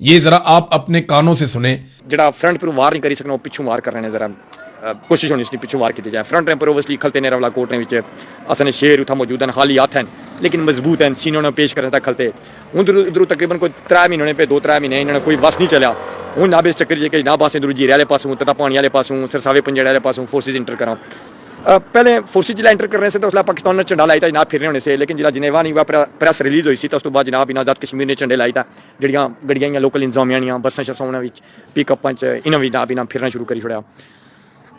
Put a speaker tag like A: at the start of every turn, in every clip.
A: ये जरा आप अपने कानों से सुने।
B: जरा फ्रंट पर वार नहीं करी सकना, पिछू वार कर रहे हैं, जरा कोशिश होनी इसकी पिछू वार की जाए। फ्रंट पर ओवरसली खलते ने वाला कोट ने असन शेर उठा मौजूद हैं, हाली हाथ हैं लेकिन मजबूत हैं, सीनों ने पेश करता खलते उधर उधर तकरीबन कोई 3 महीने पे 2-3 महीने इन्होंने कोई बस नहीं चलिया हूँ ना बेस चक्कर जे ना बस इधर जीरे वाले पासों तथा पानी वाले पासों सरसावे पंजेड़े वाले पासों फोर्सेज इंटर करा। पहले फोर्सेज जिला इंटर करने से तो उसला पाकिस्तान ने झंडा लाई था जनाब फिरने होने से, लेकिन जिला जिनेवा नहीं हुआ प्रेस रिलीज हुई थी तो उस तो बाद जनाब आज़ाद कश्मीर ने झंडे लाई था जड़ियाँ गड्डियाँ लोकल इंतजामिया बसा शसा उन्होंने पिकअपां इन्होंने भी जनाब फिरना शुरू करी छोड़ा।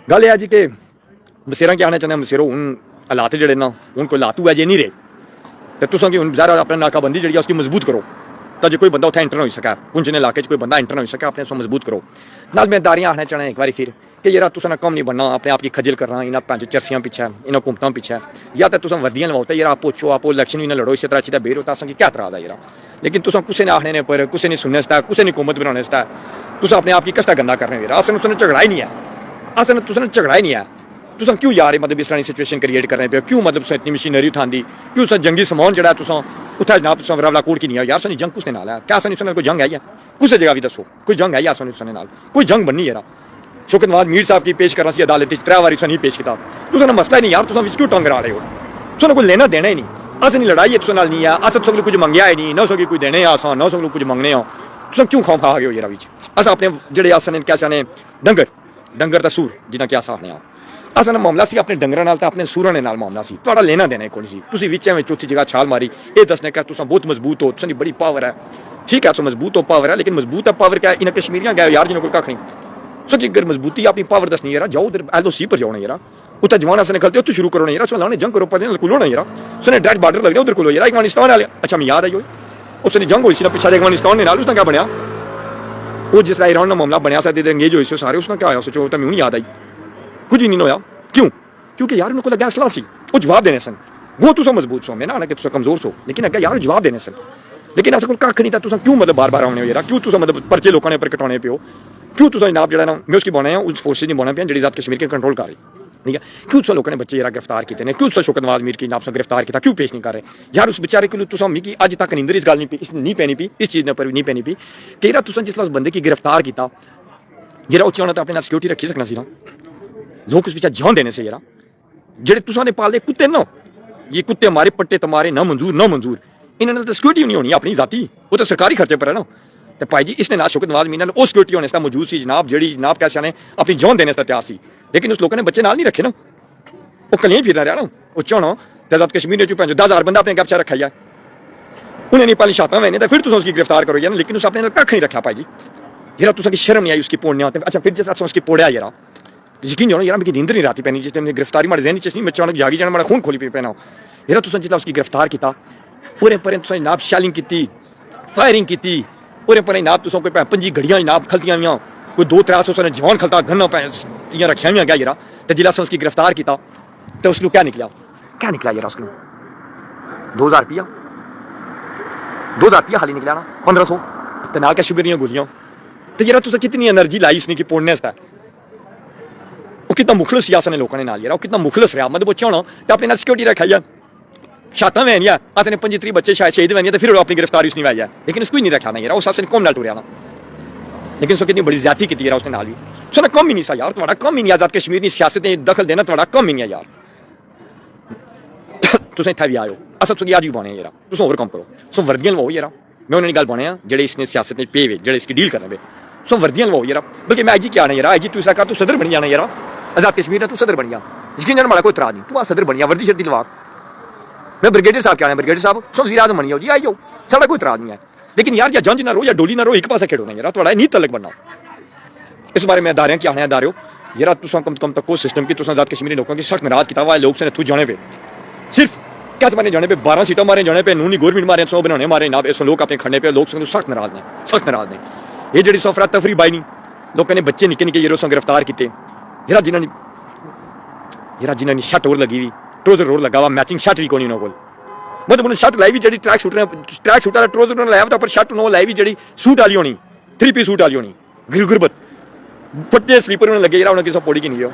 B: गल यह जी कि बसेरा क्या आना चाहते बसेरो हूँ हालात जोड़े ना हूँ कोई हालात हुआ जे नहीं रहे तो तुसा कि हूँ ज़ाहिर अपनी नाकाबंदी जी उसकी मजबूत करो तो जो कोई बंदा उत्थे इंटर हो सका, पुंछ ने इलाके कोई बंदा इंटर हो सका, अपने उसको मजबूत करो। नाल मैं दारियाँ आना चाहना एक बार फिर कि यार तुसा कम नहीं बनना, अपने आप की खजल करना इन्हें पंज चरसियां पिछे इन्हें हुकूमतों पिछे, या तो तुम वर्दियां लवाओ तो यार आप पूछो आप इलेक्शन भी ना लड़ो, इस तरह चीज़ बेर होता असें क्या तरादा यार। लेकिन तुम कुछ ने आखने पर कुछ ने सुनने सता कुछ ने हुकूमत बनाने सता तुम अपने आप की कसटा गंदा कर रहे हो यार। असन तुसें झगड़ा ही नहीं है, असन तुसें झगड़ा ही नहीं है। तुम क्यों यार मतलब इस तरह सिचुएशन क्रिएट करने पे, क्यों मतलब तुम इतनी मशीनरी उठांदी, क्यों तुम जंगी समान जड़ा तुम उत्थे जनाब तुम रवला कोट की नहीं यार। सनी जंग कुसने नाल है, क्या सनी उसने कोई जंग है कुछ जगह भी दसो कोई जंग है या सनी उसने नाल कोई जंग बननी यार। शौकत नवाज मीर साहब की पेश करना सी अदालत 3 बार नहीं पेश किया, तुसें मसला ही नहीं यार, तुम क्यों टंग रहा हो, तुसें कोई लेना देना ही नहीं। अस नहीं लड़ाई तुसें नाल नहीं है, अस तुसें कुछ मंगया ही नहीं, ना तुसें कोई देने आसान ना तुसें कुछ मंगने हो, तुसें क्यों खाओ खा गए हो यार बिच। अस अपने जेह्ड़े अस क्या चाहने डंगर डंगर दा सूर जिन्ना कि अस आखने असल मामला सी अपने डंगर नाल अपने सूरां नाल मामला सी, तुहाडा लेना देना कोई सी। तुसीं विच एवें चौथी जगह छाल मारी ये दसने का तुसां बहुत मजबूत हो, तुसां बड़ी पावर है, ठीक है तुम मजबूत हो पावर है, लेकिन मजबूत है पावर क्या इन्हें कश्मीरियां गए यार जिन्हें कोई कख नहीं। सो कि अगर मजबूती अपनी पावर दसनी यार जाओ उधर LOC पर जाओ ना यार, उत्थे जवान अस निकलते उत्थे शुरू करो ना यार, लाने जंग करो पर कुलो ना यार, सुने डेड बॉर्डर लगने उधर कुलो यार अफगानिस्तान वाले। अच्छा मैं याद आई हो उसने जंग हुई सी ना पिछले अफगानिस्तान ने नाल, उसने क्या बनया वो जिस ईरान का मामला बनया सा अंगेज हुई सारे, उसने क्या होया सोचो तो मैं याद आई कुछ भी नहीं होया। क्यों? क्योंकि यार उनको लगा असला सी वो जवाब देने सन, वो तुम मजबूत सो मैं ना कि तुम कमजोर सो, लेकिन अगर यार जवाब देने सन, लेकिन अस कोल कख नहीं था। तुम क्यों मतलब बार बार आने हो यार, क्यों तुम मतलब पर्चे लोगों ने पर कटाने पे हो, क्यों तुम जनाब जरा ना मैं उसकी बने उस फोर्सेज नहीं बना पे जी आज़ाद कश्मीर के कंट्रोल कर रही, ठीक है। क्यों तुम लोगों ने बच्चे जरा गिरफ्तार किए हैं, क्यों तुम शौकत नवाज मीर की नाम से गिरफ्तार किया, क्यों पेश नहीं कर रहे यार उस बेचारे को तुम मिगी अज तक नींदर इस गल नहीं पैनी पी, इस चीज़ पर भी नहीं पैनी पी कि यार तुम जिस उस बंदे की गिरफ्तार किया जरा उच्च होना तो अपने सिक्योरिटी रखी सकना सी ना, लोग उस पिछले जान देने से यार जेडे तुसाने पालदे कुत्ते ना, ये कुत्ते हमारे पट्टे तुम्हारे ना मंजूर ना मंजूर, इन्होंने तो सिक्योरिटी नहीं होनी अपनी जाती, वो तो सरकारी खर्चे पर है ना। तो भाई जी इसने ना शौकत नवाज मीर वो सिक्योरिटी होने मौजूद सी जनाब जी जनाब कैसे ने अपनी जान देने से तैयार सी, लेकिन उस लोगों ने बच्चे नाल नहीं रखे ना, वो कलियां फिरना रहा ना उच्चा होना आज़ाद कश्मीर ने 10,000 बंदा अपने गपचा रखा है, उन्हें नहीं पाली शाता मैंने तो फिर तुम उसकी गिरफ्तार करो यार, लेकिन उस अपने कख नहीं रखा भाई जी यार, तुम शर्म नहीं आई उसकी पोड़ने। अच्छा फिर जिस उसकी पोड़िया यार यकीन जानो यार मेरी नींद नहीं राती पैनी जिस टाइम गिरफ्तारी मारे जहनी च नहीं मैं अचानक जागी जाना, मेरा खून खोली पे पैना यार। तुम जितना उसकी गिरफ्तार किया पूरे पर जनाब शैलिंग की फायरिंग की पूरे पर जनाब तुम कोई 5 घड़ियां जनाब खलतियां हुई कोई 200-300 जवान खलता गन्ना इं रखिया हुई गया यार। तो जिला उसकी गिरफ्तार किया तो उसको क्या निकला यार, उसको 2,000 रुपया खाली निकला ना 1500 तो ना क्या शुगर गोलियां। तो यार तुम कितनी एनर्जी लाई इसने कि पोड़ने से, वो कितना मुखलस सियासत ने लोगों ने नाल यार, वो कितना मुखलस रहा मतलब बच्चा होना तो अपने सिक्योरिटी रखा है छाता में या अपने 25 बच्चे शायद शहीद हुए तो फिर अपनी गिरफ्तारी उसने आई है, लेकिन उसको ही नहीं रखा ना यार, उस शासन कौन नाल टुरया ना, लेकिन उसको कितनी बड़ी ज्यादती की यार उसने नाल भी, उसने कम ही नहीं सा यार, तुम्हारा कम ही नहीं आज़ाद कश्मीर की सियासत में दखल देना तुम्हारा कम ही नहीं है यार। तुम इतना भी आयो अस तुम अज भी बने यार, तुम होर कम करो, तुम वर्दियां लवाओ यार, मैं उन्होंने गल बने जेडे इसने सियासत में पे वे जेडे इसकी डील करने पे तुम वर्दियां लवाओ यार। बल्कि मैं अज ही क्या आना यार, अज ही तू इसका तू सदर बन जाना यार, आज़ाद कश्मीर तू सदर बन गया, यकीन जाना माड़ा कोई तराज नहीं, तू आ सदर बन गया वर्दी शर्दी लवा। मैं ब्रिगेडियर साहब क्या आना, ब्रिगेडियर साहब तुम वज़ीर आज़म बनी जाओ जी आई जाओ, साढ़ा कोई तराज नहीं है, लेकिन यार या जंज ना रो या डोली ना रो एक पासा खेड़ो ना यार, थोड़ा नहीं तलक बनना। इस बारे में दारियां क्या आने दारियो यार, तुम कम कम तक को सिस्टम की तुम आज़ाद कश्मीरी लोगों की सख्त नाराज किया हुआ है, लोग से तू जाने पे सिर्फ क्या मारे जाने पे 12 सीटों मारे जाने पे नूनी गवर्नमेंट मारे 100 बनाने मारे ना, इस लोग अपने खड़ने पे लोग सख्त नाराज ने, सख्त नाराज ने। ये जी अफरा तफरी बाई नहीं लोगों ने बच्चे निके निके ये गिरफ्तार किए यार, जिन्होंने शर्ट और लगी हुई ट्रोजर और लगा हुआ मैचिंग शर्ट भी कोई उन्होंने मतलब उन्होंने शर्ट लाई भी जी ट्रैक सूट वाला ट्रोजर उन्होंने लाया पर शर्ट उन्होंने लाई भी जी सूट वाली होनी 3 पीस सूट वाली होनी गुरबत फट्टे स्लीपर उन्होंने लगे उन्होंने किसी पौड़ी की नहीं हो।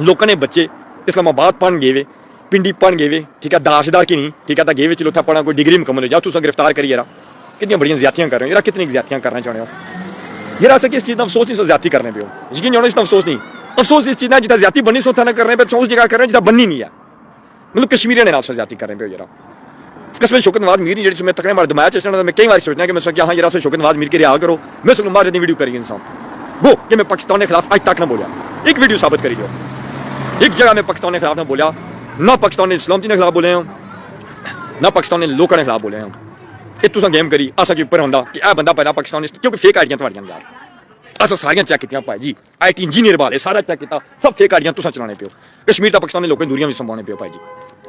B: लोगों ने बच्चे इस्लामाबाद पढ़न गए पिंडी पढ़न गए, ठीक है दाशदार की नहीं, ठीक है तो गए चलो उत्थे पढ़ा कोई डिग्री मुकम्मल हो जाओ तुम गिरफ्तार करिए यार, कितनी बड़ियां ज्यादतियां कर रहे हो यार, कितनी ज्यादतियां करना चाह रहे हो यार। अस इस चीज़ का अफसोस नहीं, सो ज्यादती करने पे हो यकीन जानो, इसका अफसोस नहीं। अफसोस इस चीज़ का जितना ज्यादती बननी सो ना करने पे उस जगह कर रहे हो जितना बननी नहीं है। मतलब कश्मीरी ने आपसे ज्यादती करने पे हो यार। कसम शौकत नवाज मीर जी मैं तकड़े मार दमाया चलना, मैं कई बार सोचना कि मैं सोचा हाँ यार शौकत नवाज मीर के रिहा करो, मैं उसको मार वीडियो करी इंसान वो कि मैं पाकिस्तान के खिलाफ आज तक ना बोलिया, एक वीडियो साबित करी हो, एक जगह मैं पाकिस्तान के खिलाफ ना बोलिया, ना पाकिस्तान ने सलामती के खिलाफ बोले हो, ना पाकिस्तान ने लोगों के खिलाफ बोले हो। ये तुसा गेम करी असा के ऊपर होंदा कि बंदा पैदा पाकिस्तान, क्योंकि फेक आईडियां थोड़ियां यार अस सारियां चेक कीतियां भाई जी, IT इंजीनियर वाले सारा चेक किया, सब फेक आईडियां तुसा चलाने पे हो। कश्मीर का पाकिस्तान के लोगों दूरियां भी संभालने पे हो भाई जी,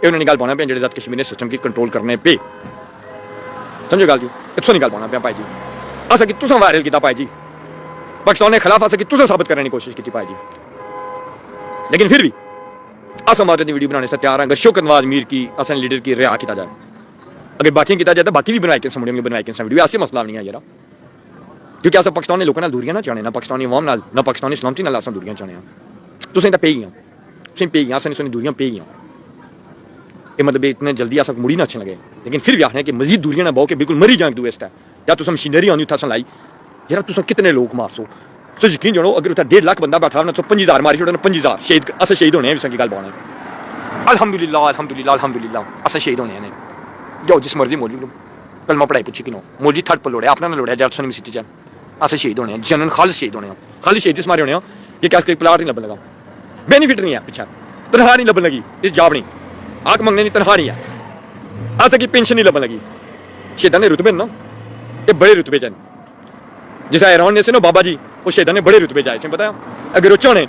B: ये उन्होंने गल पाना पे जेडे साथ कश्मीर ने सिस्टम की कंट्रोल करने पे, समझो गल जी, तुसा नहीं गल पाना पे भाई जी। असा कि तुसा वायरल किया भाई जी पाकिस्तान के खिलाफ, असा कि तुसा साबित करने की कोशिश की भाई जी, लेकिन फिर भी अस मारे की वीडियो बनाने से तैयार हैं अगर शौकत नवाज मीर की असन लीडर की रिहा किया जाए, अगर बाकी किया जाए तो बाकी भी बनाए के मुड़ेंगे, बनाए के वीडियो ऐसे मसला नहीं है यार, क्योंकि अस पाकिस्तान के लोगों नाल दूरियां ना चाहने, ना पाकिस्तानी अवाम नाल, ना पाकिस्तानी सलामती नाल अस दूरियां चाहने, तुसें तो पे गई, तुसें पे गई, असें सुनी दूरियां पे गई। ये मतलब इतने जल्दी अस मुड़ी ना अच्छे लगे, लेकिन फिर भी आखने कि मजीद दूरियां ना बहु के बिल्कुल मरी जाए दूए इसका, या तुम मशीनरी आनी उत्थां लाई यार, तुम कितने लोग मारसो, तो यकीन जानो अगर उत्थे 1.5 लाख बंदा बैठा होना तो 5000 मारी छोड़ना, 5000 शहीद अस शहीद होने हैं, गल पाने अल्हम्दुलिल्लाह अल्हम्दुलिल्लाह अल्हम्दुलिल्लाह अस शहीद होने हैं। जाओ जिस मर्जी मौलवी कलमा पढ़ाई पुछी कि नो मौलवी थर्ड पर लोड़े अपना ना लोड़े जैक्सन यूनिवर्सिटी च अस शहीद होने हैं, जनरल खालिद शहीद होने हैं, खालिद शहीद इस मारे होने कि क्या प्लाट नहीं लभन लगा, बेनीफिट नहीं है पिछा, तनख्वाह नहीं लभन लगी, इस जॉब नहीं आग मंगने की तनख्वाह नहीं है, अस की पेंशन नहीं लभन लगी। शहीदा ने रुतबे ना ये बड़े रुतबे च जिस हैरान ने से ना बाबा जी वो शहीदा ने बड़े रुतबे जाए पता अगर वो चाहने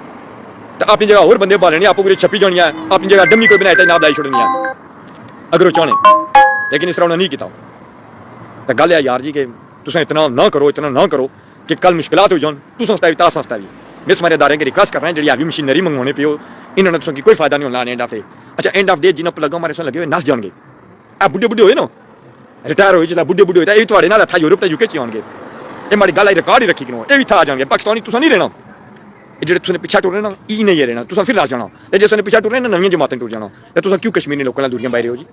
B: तो अपनी जगह और बंदे पालने, आपको पूरी छपी जानी है, अपनी जगह डमी कोई बनाया जनाब लाई छोड़नी है अगर वो चाहने, लेकिन इस तरह उन्होंने नहीं किया। तो गल है यार जी कि तुम इतना ना करो कि कल मुश्किलात हो जान, तुम संस्था भी तास संस्था भी मैं सारे अदारे की रिक्वेस्ट कर रहे हैं, जी हैवी मशीनरी मंगवाने पे हो इन्होंने तुम कोई फायदा नहीं होना एंड ऑफ डे। अच्छा एंड ऑफ डे जिन्होंने पर लगा हमारे साथ लगे हुए नस जाएंगे, बुढ़े बुढ़े हुए ना रिटायर हो जिस बुढ़े बुढ़े होता थोड़े नाल अठा यूरोप यूके च आएंगे, ये माड़ी गल रिकॉर्ड ही रखी कि ये भी था आ जाएंगे, पाकिस्तानी तुम नहीं रहना, जो तुमने पिछा टुर ना ई नहीं रहना, तुम फिर आ जाना, तो जिसने पिछा टुर ना नवी जमातें टुर जाना, तो तुम क्यों कश्मीरी लोगों दूरियां बाहर हो जी,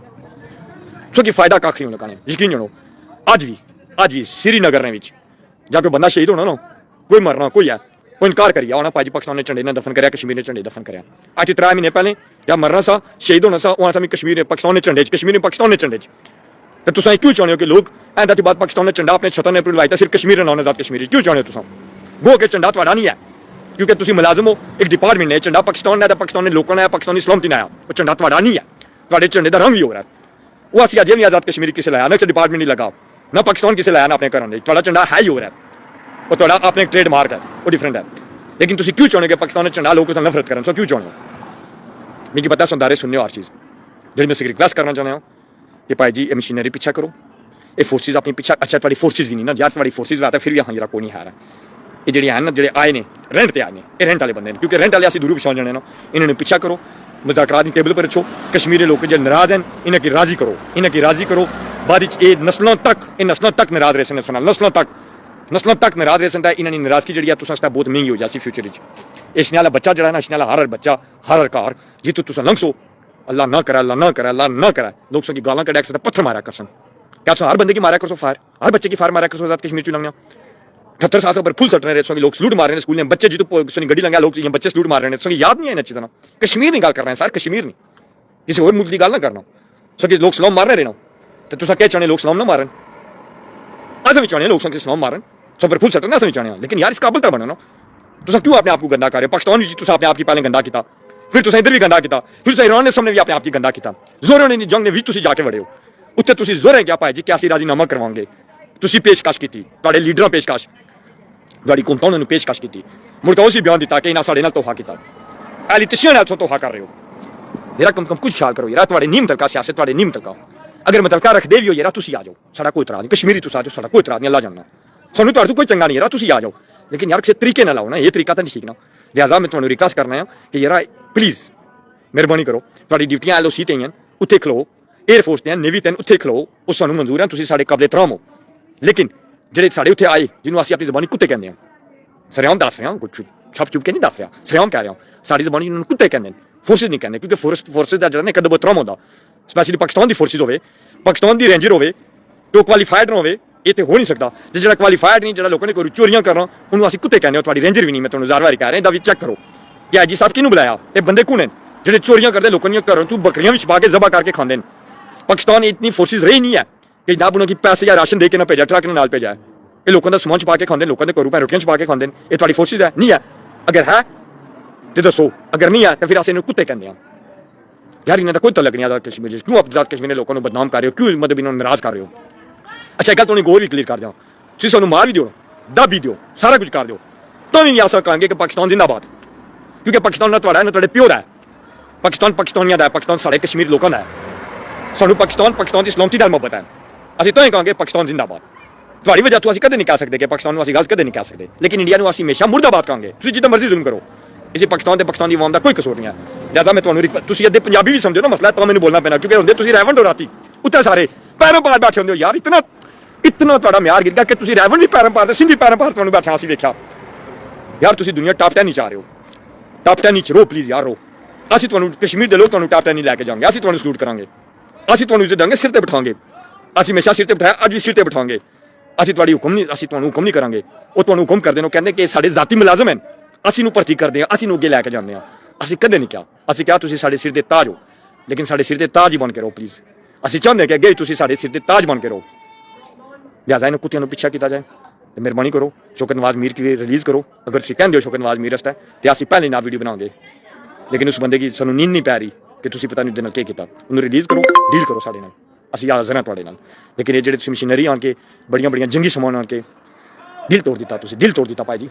B: सो कि फायदा कख नहीं लोगों ने यकीन जानो। अज भी श्रीनगर ने जाके बंदा शहीद होना ना, कोई मरना कोई है वो इनकार करिए आना भाई पाकिस्तान ने झंडे ने दफन कराया, कश्मीर ने झंडे दफन कराया, अज 3 महीने पहले या मरना सा शहीद होना सा वहां से कश्मीर पाकिस्तान ने झंडे कश्मीर ने पाकिस्तान ने झंडे, तो तुम क्यों चाहते हो कि लोग ऐसा के बाद पाकिस्तान ने झंडा अपने छतों ने लाया सिर्फ कश्मीर नाम आजाद कश्मीर क्यों चाहते हो तुम गो के झंडा थोड़ा नहीं है, क्योंकि तुम मुलाजम हो एक डिपार्टमेंट ने झंडा पाकिस्तान ने पाकिस्तानी लोगों ने पाकिस्तानी सलामती ने आया, वो झंडा थोड़ा नहीं है, थोड़े झंडे का रंग भी हो रहा है, वो असी अजे भी आजाद कश्मीर किसे लाया ना डिपार्टमेंट नहीं लगा ना पाकिस्तान किसे लाया ना अपने घर में, थोड़ा झंडा है ही हो रहा है, वो थोड़ा अपने ट्रेड मार्क है वो डिफरेंट है, लेकिन तुम क्यों चाहते हो कि पाकिस्तान ने झंडा लोग नफरत करें, क्यों चाहते हो मुझे पता सुनदारे सुनने हर चीज़ जी मैं रिक्वेस्ट करना चाहते हो कि भाई जी ये मशीनरी पीछा करो, ये फोर्सिस अपनी पीछा, अच्छा थोड़ी फोर्सिस भी नहीं ना यार, थोड़ी फोर्सिस आता फिर भी हाँ जरा कोई नहीं है ये जी है ना जो आए ने रेंट पर आए हैं, ये रेंट वाले बंदे हैं, क्योंकि रेंट वाले असं दूर पिछा जाने ना, इन्होंने पीछा करो मुज़ाकरात की टेबल पर रखो, कश्मीरी लोग जो नाराज़ हैं इन्हें की राज़ी करो, बाद ये नस्लों तक नाराज़ रह सकते, सुना नस्लों तक नाराज़ रह सकता है, इन्होंने नाराज़गी जी तुम बहुत महंगी हो जाती फ्यूचर इस वाला बच्चा जरा ना इस वाला हर बच्चा हर घर जितों तुम लंघसो अल्लाह ना करा अल्लाह ना करा अल्लाह ना करा लोग सो की गालां कड़ा सकता पत्थर मारा कर सन, क्या तुम हर बंदे की मारा कर सो फायर, हर बच्चे की फायर मारा कर सो आजाद कश्मीर चुनाव 78 साल पर फुल सट रहे हैं, लोग सलूट मार रहे हैं स्कूल में, बच्चे जितों गड्डी लंघा लोग बच्चे सलूट मार रहे हैं, याद नहीं है अच्छी तरह कश्मीर नहीं गल कर रहे हैं सर, कश्मीर नहीं किसी और मुल्क की गल ना करना, सो कि लोग सलाम मार रहे ना, तो तुम क्या चाहते लोग सलाम ना मारन, अस भी चाहते लोग सलाम मारन, सब पर फुल सट अस भी चाहते, लेकिन यार इस काबिल तो बनो ना, तुम क्यों अपने आप को गंदा कर रहे हो, पाकिस्तान में अपने आप की पहले गंदा किया, फिर तुम इधर भी गंदा किया, फिर ईरान ने सामने भी अपने आप की गंदा किया, जोर ने जंग ने भी तुम जाके वड़े हो, उत्ते तुम जोर क्या पाए जी कि असीं राजीनामा करवाओगे, तुम पेशकश की तुहाडे लीडर पेशकश तुहाडी हुकूमतां उन्होंने पेशकश की, मुड़ के उसी बयान दिता कि इन्हां साडे नाल धोखा किया, अली तशियां नाल धोखा कर रहे हो, यार कम कुछ ख्याल करो यार, तुहाडे नीम तलका सियासत तुहाडे नीम तलका, अगर मुतलका रखदे भी हो यार तुसीं आ जाओ, साडा कोई इतराज नहीं, कश्मीरी तुसीं आ जाओ, साडा कोई इतराज नहीं, अल्लाह जानना सानूं तुहाडे कोई चंगा नहीं यार, तुसीं आ जाओ, लेकिन यार किसी तरीके नाल आओ ना, ये तरीका तो नहीं ठीक ना, लिहाजा मैं तुहानूं रिक्वेस्ट करना है कि यार प्लीज़ मेहरबानी करो, तुहाडी ड्यूटियां LOC ते हैं उत्थे खलो, एयरफोर्स ते नेवी ते उत्थे खलो, वो सानूं मंजूर है, तुसीं साडे काबिल एहतराम हो, लेकिन ਜਿਹੜੇ ਸਾਡੇ ਉੱਥੇ ਆਏ ਜਿਹਨੂੰ ਅਸੀਂ ਆਪਣੀ ਜ਼ਬਾਨੀ ਕੁੱਤੇ ਕਹਿੰਦੇ ਹਾਂ, ਸਰਿਆਮ ਦੱਸ ਰਿਹਾ ਕੁਝ ਛਪ ਚੁਪ ਕੇ ਨਹੀਂ ਦੱਸ ਰਿਹਾ, ਸਰਿਆਮ ਕਹਿ ਰਿਹਾ ਸਾਡੀ ਜ਼ਬਾਨੀ ਨੂੰ ਕੁੱਤੇ ਕਹਿੰਦੇ ਨੇ, ਫੋਰਸਿਸ ਨਹੀਂ ਕਹਿੰਦੇ, ਕਿਉਂਕਿ ਫੋਰਸਿਸ ਦਾ ਜਿਹੜਾ ਨਾ ਕਦੇ ਬਤਰਾਮ ਹੁੰਦਾ, ਸਪੈਸ਼ਲੀ ਪਾਕਿਸਤਾਨ ਦੀ ਫੋਰਸਿਸ ਹੋਵੇ, ਪਾਕਿਸਤਾਨ ਦੀ ਰੇਂਜਰ ਹੋਵੇ, तो क्वालीफाइड ना होवे, ਇਹ ਤੇ ਹੋ ਨਹੀਂ ਸਕਦਾ ਜੇ ਜਿਹੜਾ ਕੁਆਲੀਫਾਈਡ ਨਹੀਂ, ਜਿਹੜਾ ਲੋਕਾਂ ਨੇ ਕੋਈ ਚੋਰੀਆਂ ਕਰਨਾ ਉਹਨੂੰ ਅਸੀਂ ਕੁੱਤੇ ਕਹਿੰਦੇ ਹਾਂ। ਤੁਹਾਡੀ ਰੇਂਜਰ ਵੀ ਨਹੀਂ, ਮੈਂ ਤੁਹਾਨੂੰ ਹਜ਼ਾਰ ਵਾਰੀ ਕਹਿ ਰਿਹਾ, ਇਹਦਾ ਵੀ ਚੈੱਕ ਕਰੋ ਕਿ ਆਈਜੀ ਸਾਹਿਬ ਕਿਹਨੂੰ ਬੁਲਾਇਆ, ਇਹ ਬੰਦੇ ਕੌਣ ਨੇ ਜਿਹੜੇ ਚੋਰੀਆਂ ਕਰਦੇ ਲੋਕਾਂ ਦੀਆਂ ਘਰੋਂ ਤੂੰ ਬੱਕਰੀਆਂ ਵੀ ਛਪਾ ਕੇ ਜ਼ਬਾ ਕਰਕੇ ਖਾਂਦੇ ਨੇ। ਪਾਕਿਸਤਾਨ ਇਤਨੀ ਫੋਰਸਿਸ ਰਹੀ ਨਹੀਂ ਹੈ ਕਿ ਨਾ ਉਹਨਾਂ ਕੀ ਪੈਸੇ ਜਾਂ ਰਾਸ਼ਨ ਦੇ ਕੇ ਨਾ ਭੇਜਾ, ਟਰੱਕ ਨਾਲ ਭੇਜਾ। ਇਹ ਲੋਕਾਂ ਦਾ ਸਮਾਨ ਛਪਾ ਕੇ ਖਾਂਦੇ ਨੇ, ਲੋਕਾਂ ਦੇ ਘਰੋਂ ਪੈ ਰੋਟੀਆਂ ਛਪਾ ਕੇ ਖਾਂਦੇ ਨੇ। ਇਹ ਤੁਹਾਡੀ ਫੋਰਸਿਸ ਹੈ? ਨਹੀਂ ਹੈ। ਅਗਰ ਹੈ ਤੇ ਦੱਸੋ, ਅਗਰ ਨਹੀਂ ਹੈ ਤਾਂ ਫਿਰ ਅਸੀਂ ਇਹਨੂੰ ਕੁੱਤੇ ਕਹਿੰਦੇ ਹਾਂ। ਯਾਰ ਇਹਨਾਂ ਦਾ ਕੋਈ ਤਲਕ ਨਹੀਂ ਆਜ਼ਾਦ ਕਸ਼ਮੀਰ ਚ। ਕਿਉਂ ਆਜ਼ਾਦ ਕਸ਼ਮੀਰ ਦੇ ਲੋਕਾਂ ਨੂੰ ਬਦਨਾਮ ਕਰ ਰਹੇ ਹੋ? ਕਿਉਂ ਮਤਲਬ ਇਹਨਾਂ ਨੂੰ ਨਾਰਾਜ਼ ਕਰ ਰਹੇ ਹੋ? ਅੱਛਾ ਇੱਕ ਗੱਲ ਤੁਹਾਨੂੰ ਹੋਰ ਵੀ ਕਲੀਅਰ ਕਰ ਦਿਆਂ, ਤੁਸੀਂ ਸਾਨੂੰ ਮਾਰ ਵੀ ਦਿਓ, ਦੱਬ ਵੀ ਦਿਓ, ਸਾਰਾ ਕੁਝ ਕਰ ਦਿਓ, ਤਾਂ ਵੀ ਨਹੀਂ ਆਸਾ ਕਹਾਂਗੇ ਕਿ ਪਾਕਿਸਤਾਨ ਜ਼ਿੰਦਾਬਾਦ, ਕਿਉਂਕਿ ਪਾਕਿਸਤਾਨ ਨਾ ਤੁਹਾਡਾ ਨਾ ਤੁਹਾਡੇ ਪਿਓ ਦਾ ਹੈ। ਪਾਕਿਸਤਾਨ ਪਾਕਿਸਤਾਨੀਆਂ ਦਾ ਹੈ, ਪਾਕਿਸਤਾਨ ਸਾਡੇ ਕਸ਼ਮੀਰ ਲੋਕਾਂ ਦਾ ਹੈ। ਸਾਨੂੰ ਪਾਕਿਸਤਾਨ ਦੀ ਸਲਾਮਤੀ ਨਾਲ ਮੁਹੱਬਤ ਹੈ। ਅਸੀਂ ਤਾਂ ਹੀ ਕਹਾਂਗੇ ਪਾਕਿਸਤਾਨ ਜ਼ਿੰਦਾਬਾਦ। ਤੁਹਾਡੀ ਵਜ੍ਹਾ ਤੋਂ ਅਸੀਂ ਕਦੇ ਨਹੀਂ ਕਹਿ ਸਕਦੇ ਕਿ ਪਾਕਿਸਤਾਨ ਨੂੰ ਅਸੀਂ ਗਲਤ ਕਦੇ ਨਹੀਂ ਕਹਿ ਸਕਦੇ, ਲੇਕਿਨ ਇੰਡੀਆ ਨੂੰ ਅਸੀਂ ਹਮੇਸ਼ਾ ਮੁਰਦਾਬਾਦ ਕਹਾਂਗੇ। ਤੁਸੀਂ ਜਿੱਦਾਂ ਮਰਜ਼ੀ ਜ਼ੁਲਮ ਕਰੋ, ਇਸੇ ਪਾਕਿਸਤਾਨ ਤੇ ਪਾਕਿਸਤਾਨ ਦੀ ਆਵਾਮ ਦਾ ਕੋਈ ਕਸੂਰ ਨਹੀਂ ਹੈ। ਜਿਆਦਾ ਮੈਂ ਤੁਹਾਨੂੰ ਤੁਸੀਂ ਅੱਧੇ ਪੰਜਾਬੀ ਵੀ ਸਮਝੋ ਨਾ ਮਸਲਾ, ਤਾਂ ਮੈਨੂੰ ਬੋਲਣਾ ਪੈਣਾ, ਕਿਉਂਕਿ ਹੁੰਦੇ ਤੁਸੀਂ ਰੈਵਨ ਹੋ ਰਾਤੀ ਉੱਤੇ ਸਾਰੇ ਪੈਰੋਂ ਪਾਰ ਬੈਠੇ ਹੁੰਦੇ ਹੋ। ਯਾਰ ਇਤਨਾ ਤੁਹਾਡਾ ਮਿਆਰ ਗਿਰ ਗਿਆ ਕਿ ਤੁਸੀਂ ਰੈਵਨ ਵੀ ਪੈਰੋਂ ਪਾਰ ਤੇ ਸਿੰਧੀ ਪੈਰੋਂ ਪਾਰ ਤੁਹਾਨੂੰ ਬੈਠਾ ਅਸੀਂ ਵੇਖਿਆ। ਯਾਰ ਤੁਸੀਂ ਦੁਨੀਆ ਟਾਪ 10 ਨਹੀਂ ਚਾਹ ਰਹੇ ਹੋ, ਟਾਪ 10 ਨਹੀਂ ਰੋ ਪਲੀਜ਼ ਯਾਰ ਰੋ। ਅਸੀਂ ਤੁਹਾਨੂੰ ਕਸ਼ਮੀਰ ਦੇ ਲੋਕ ਤੁਹਾਨੂੰ ਟਾਪ 10 ਨਹੀਂ ਲੈ ਕੇ ਜਾਵਾਂਗੇ, ਅਸੀਂ ਤੁਹਾਨੂੰ ਸਲੂਟ ਕਰਾਂਗੇ, ਅਸੀਂ ਤੁਹਾਨੂੰ ਇੱਜ਼ਤ ਦਾਂਗੇ, ਸਿਰ ਤੇ ਬਿਠਾਵਾਂਗੇ। ਅਸੀਂ ਹਮੇਸ਼ਾ ਸਿਰ ਤੇ ਬਿਠਾਇਆ, ਅੱਜ ਵੀ ਸਿਰ ਤੇ ਬਿਠਾਵਾਂਗੇ। ਅਸੀਂ ਤੁਹਾਡੀ ਹੁਕਮ ਨਹੀਂ, ਅਸੀਂ ਤੁਹਾਨੂੰ ਹੁਕਮ ਨਹੀਂ ਕਰਾਂਗੇ। ਉਹ ਤੁਹਾਨੂੰ ਹੁਕਮ ਕਰਦੇ ਨੇ, ਕਹਿੰਦੇ ਕਿ ਸਾਡੇ ਜ਼ਾਤੀ ਮੁਲਾਜ਼ਮ ਹਨ, ਅਸੀਂ ਨੂੰ ਭਰਤੀ ਕਰਦੇ ਹਾਂ, ਅਸੀਂ ਨੂੰ ਅੱਗੇ ਲੈ ਕੇ ਜਾਂਦੇ ਹਾਂ। ਅਸੀਂ ਕਦੇ ਨਹੀਂ ਕਿਹਾ, ਅਸੀਂ ਕਿਹਾ ਤੁਸੀਂ ਸਾਡੇ ਸਿਰ ਤੇ ਤਾਜ ਹੋ, ਲੇਕਿਨ ਸਾਡੇ ਸਿਰ ਤੇ ਤਾਜ ਹੀ ਬਣ ਕੇ ਰਹੋ ਪਲੀਜ਼। ਅਸੀਂ ਚਾਹੁੰਦੇ ਕਿ ਅੱਗੇ ਤੁਸੀਂ ਸਾਡੇ ਸਿਰ ਤੇ ਤਾਜ ਬਣ ਕੇ ਰਹੋ। ਲਿਹਾਜ਼ਾ ਇਹਨੂੰ ਕੁੱਤਿਆਂ ਨੂੰ ਪਿੱਛਾ ਕੀਤਾ ਜਾਏ ਤੇ ਮਿਹਰਬਾਨੀ ਕਰੋ ਸ਼ੌਕਤ ਨਵਾਜ਼ ਮੀਰ ਕੀ ਰਿਲੀਜ਼ ਕਰੋ। ਅਗਰ ਤੁਸੀਂ ਕਹਿੰਦੇ ਹੋ ਸ਼ੌਕਤ ਨਵਾਜ਼ ਮੀਰ ਰਸਤਾ ਤੇ ਅਸੀਂ ਪਹਿਲੇ ਨਾਲ ਵੀਡੀਓ ਬਣਾਵਾਂਗੇ, ਲੇਕਿਨ ਉਸ ਬੰਦੇ ਦੀ ਸਾਨੂੰ ਨੀਂਦ ਨਹੀਂ ਪੈ ਰਹੀ ਕਿ ਤੁਸੀਂ ਪਤਾ ਨਹੀਂ ਉਹਦੇ ਨਾਲ ਕੀ ਕੀਤਾ। ਉਹਨੂੰ ਰਿਲੀਜ਼ ਕਰੋ, ਡੀਲ ਕਰੋ ਸਾਡੇ ਨਾਲ, ਅਸੀਂ ਹਾਜ਼ਰ ਹਾਂ ਤੁਹਾਡੇ ਨਾਲ। ਲੇਕਿਨ ਇਹ ਜਿਹੜੇ ਤੁਸੀਂ ਮਸ਼ੀਨਰੀ ਆਣ ਕੇ ਬੜੀਆਂ ਜੰਗੀ ਸਮਾਨ ਆਣ ਕੇ ਦਿਲ ਤੋੜ ਦਿੱਤਾ, ਤੁਸੀਂ ਦਿਲ ਤੋੜ ਦਿੱਤਾ ਭਾਈ ਜੀ।